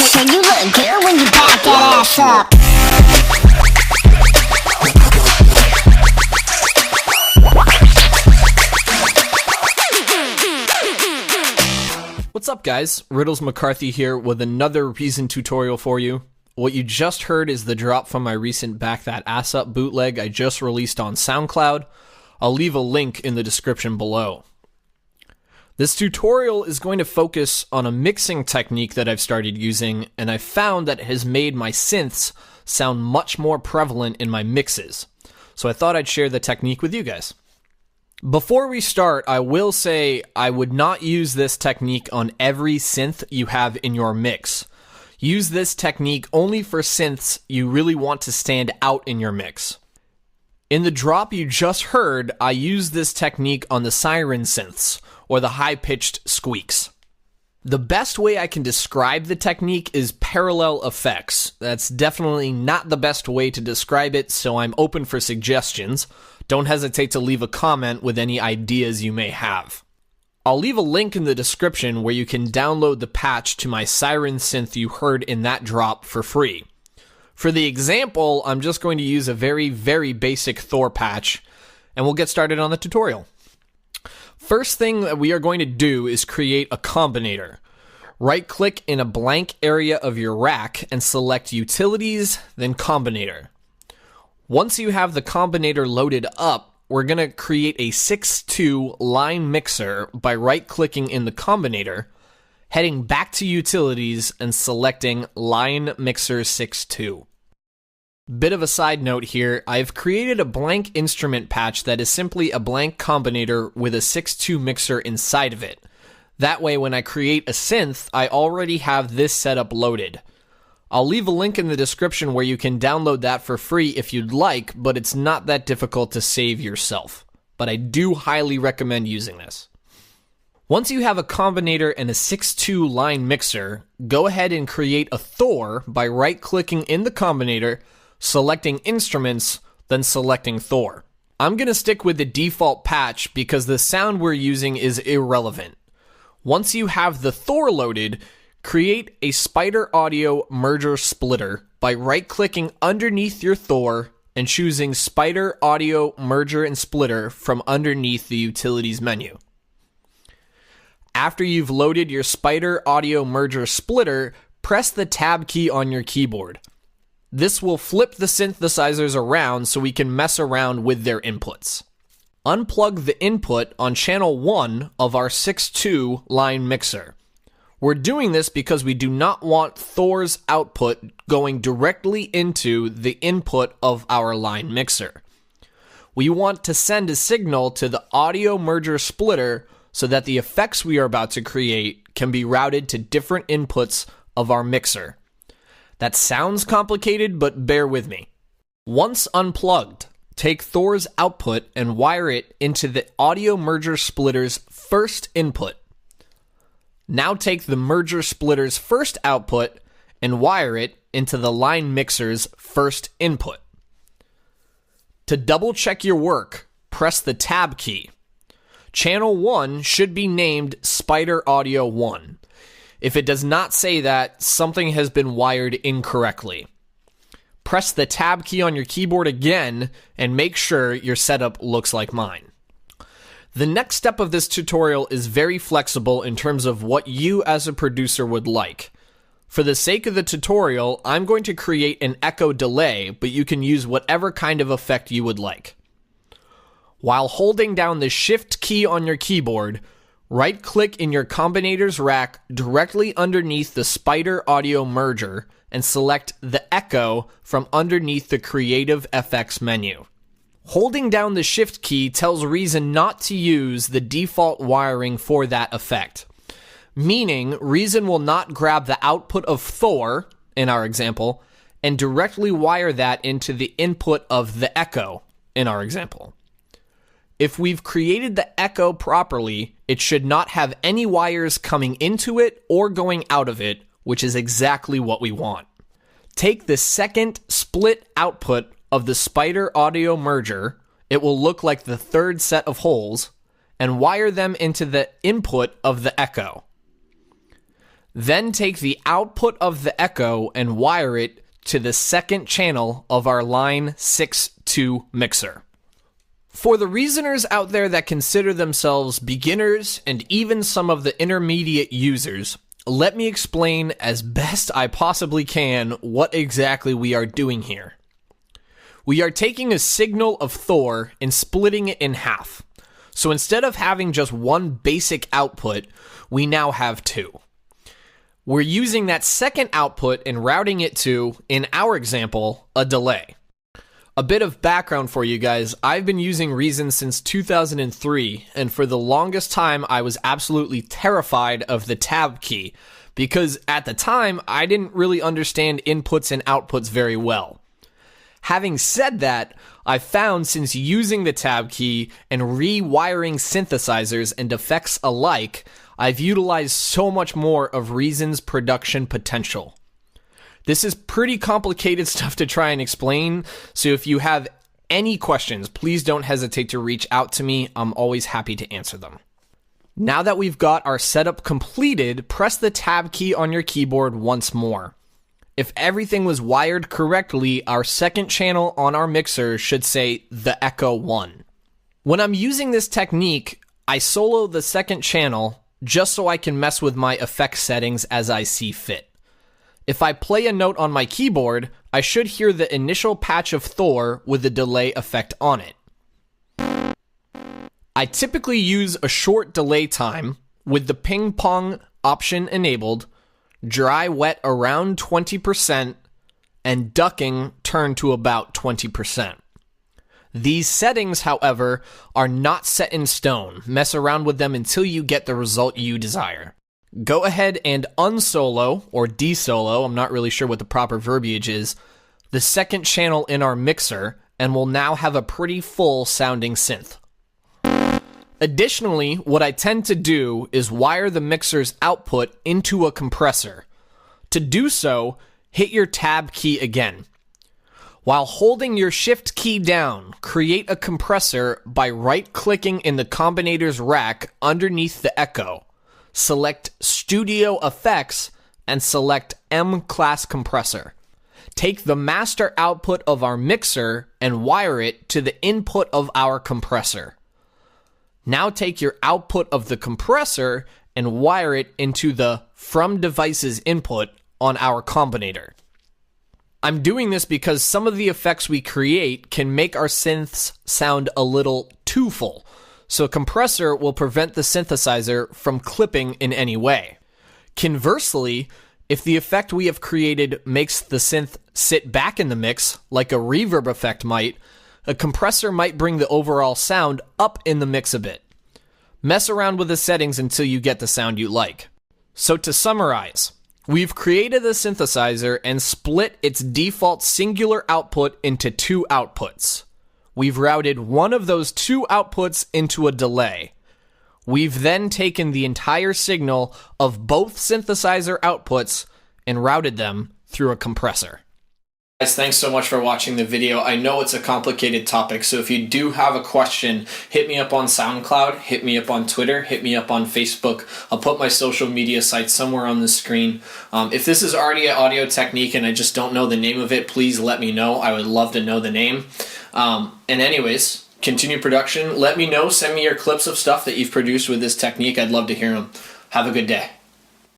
So you look good when you back that ass up. What's up guys, Riddles McCarthy here with another Reason tutorial for you. What you just heard is the drop from my recent Back That Ass Up bootleg I just released on SoundCloud. I'll leave a link in the description below. This tutorial is going to focus on a mixing technique that I've started using, and I've found that it has made my synths sound much more prevalent in my mixes. So I thought I'd share the technique with you guys. Before we start, I will say I would not use this technique on every synth you have in your mix. Use this technique only for synths you really want to stand out in your mix. In the drop you just heard, I used this technique on the siren synths, or the high-pitched squeaks. The best way I can describe the technique is parallel effects. That's definitely not the best way to describe it, so I'm open for suggestions. Don't hesitate to leave a comment with any ideas you may have. I'll leave a link in the description where you can download the patch to my siren synth you heard in that drop for free. For the example, I'm just going to use a very basic Thor patch, and we'll get started on the tutorial. First thing that we are going to do is create a combinator. Right-click in a blank area of your rack and select Utilities, then Combinator. Once you have the combinator loaded up, we're going to create a 6-2 line mixer by right-clicking in the combinator, heading back to Utilities and selecting Line Mixer 6-2. Bit of a side note here, I've created a blank instrument patch that is simply a blank combinator with a 6-2 mixer inside of it. That way when I create a synth, I already have this setup loaded. I'll leave a link in the description where you can download that for free if you'd like, but it's not that difficult to save yourself. But I do highly recommend using this. Once you have a combinator and a 6-2 line mixer, go ahead and create a Thor by right-clicking in the combinator, selecting Instruments, then selecting Thor. I'm going to stick with the default patch because the sound we're using is irrelevant. Once you have the Thor loaded, create a Spider Audio Merger Splitter by right-clicking underneath your Thor and choosing Spider Audio Merger and Splitter from underneath the Utilities menu. After you've loaded your Spider Audio Merger Splitter, press the Tab key on your keyboard. This will flip the synthesizers around so we can mess around with their inputs. Unplug the input on channel 1 of our 6-2 line mixer. We're doing this because we do not want Thor's output going directly into the input of our line mixer. We want to send a signal to the audio merger splitter so that the effects we are about to create can be routed to different inputs of our mixer. That sounds complicated, but bear with me. Once unplugged, take Thor's output and wire it into the audio merger splitter's first input. Now take the merger splitter's first output and wire it into the line mixer's first input. To double check your work, press the Tab key. Channel 1 should be named Spider Audio 1. If it does not say that, something has been wired incorrectly. Press the Tab key on your keyboard again and make sure your setup looks like mine. The next step of this tutorial is very flexible in terms of what you as a producer would like. For the sake of the tutorial, I'm going to create an echo delay, but you can use whatever kind of effect you would like. While holding down the Shift key on your keyboard, right-click in your combinator's rack directly underneath the Spider Audio Merger and select the Echo from underneath the Creative FX menu. Holding down the Shift key tells Reason not to use the default wiring for that effect. Meaning, Reason will not grab the output of Thor, in our example, and directly wire that into the input of the Echo, in our example. If we've created the echo properly, it should not have any wires coming into it or going out of it, which is exactly what we want. Take the second split output of the Spider Audio Merger, it will look like the third set of holes, and wire them into the input of the echo. Then take the output of the echo and wire it to the second channel of our line 6-2 mixer. For the reasoners out there that consider themselves beginners and even some of the intermediate users, let me explain as best I possibly can what exactly we are doing here. We are taking a signal of Thor and splitting it in half. So instead of having just one basic output, we now have two. We're using that second output and routing it to, in our example, a delay. A bit of background for you guys. I've been using Reason since 2003, and for the longest time I was absolutely terrified of the tab key, because at the time I didn't really understand inputs and outputs very well. Having said that, I found since using the tab key and rewiring synthesizers and effects alike, I've utilized so much more of Reason's production potential. This is pretty complicated stuff to try and explain, so if you have any questions, please don't hesitate to reach out to me. I'm always happy to answer them. Now that we've got our setup completed, press the tab key on your keyboard once more. If everything was wired correctly, our second channel on our mixer should say the Echo 1. When I'm using this technique, I solo the second channel just so I can mess with my effect settings as I see fit. If I play a note on my keyboard, I should hear the initial patch of Thor with the delay effect on it. I typically use a short delay time with the ping pong option enabled, dry wet around 20%, and ducking turned to about 20%. These settings, however, are not set in stone. Mess around with them until you get the result you desire. Go ahead and unsolo, or desolo, I'm not really sure what the proper verbiage is, the second channel in our mixer, and we'll now have a pretty full sounding synth. Additionally, what I tend to do is wire the mixer's output into a compressor. To do so, hit your tab key again. While holding your shift key down, create a compressor by right-clicking in the combinator's rack underneath the echo. Select Studio Effects and select M-Class Compressor. Take the master output of our mixer and wire it to the input of our compressor. Now take your output of the compressor and wire it into the From Devices input on our combinator. I'm doing this because some of the effects we create can make our synths sound a little too full, so a compressor will prevent the synthesizer from clipping in any way. Conversely, if the effect we have created makes the synth sit back in the mix, like a reverb effect might, a compressor might bring the overall sound up in the mix a bit. Mess around with the settings until you get the sound you like. So to summarize, we've created a synthesizer and split its default singular output into two outputs. We've routed one of those two outputs into a delay. We've then taken the entire signal of both synthesizer outputs and routed them through a compressor. Guys, thanks so much for watching the video. I know it's a complicated topic, so if you do have a question, hit me up on SoundCloud, hit me up on Twitter, hit me up on Facebook. I'll put my social media sites somewhere on the screen. If this is already an audio technique and I just don't know the name of it, please let me know. I would love to know the name. And anyways, continue production. Let me know. Send me your clips of stuff that you've produced with this technique. I'd love to hear them. Have a good day.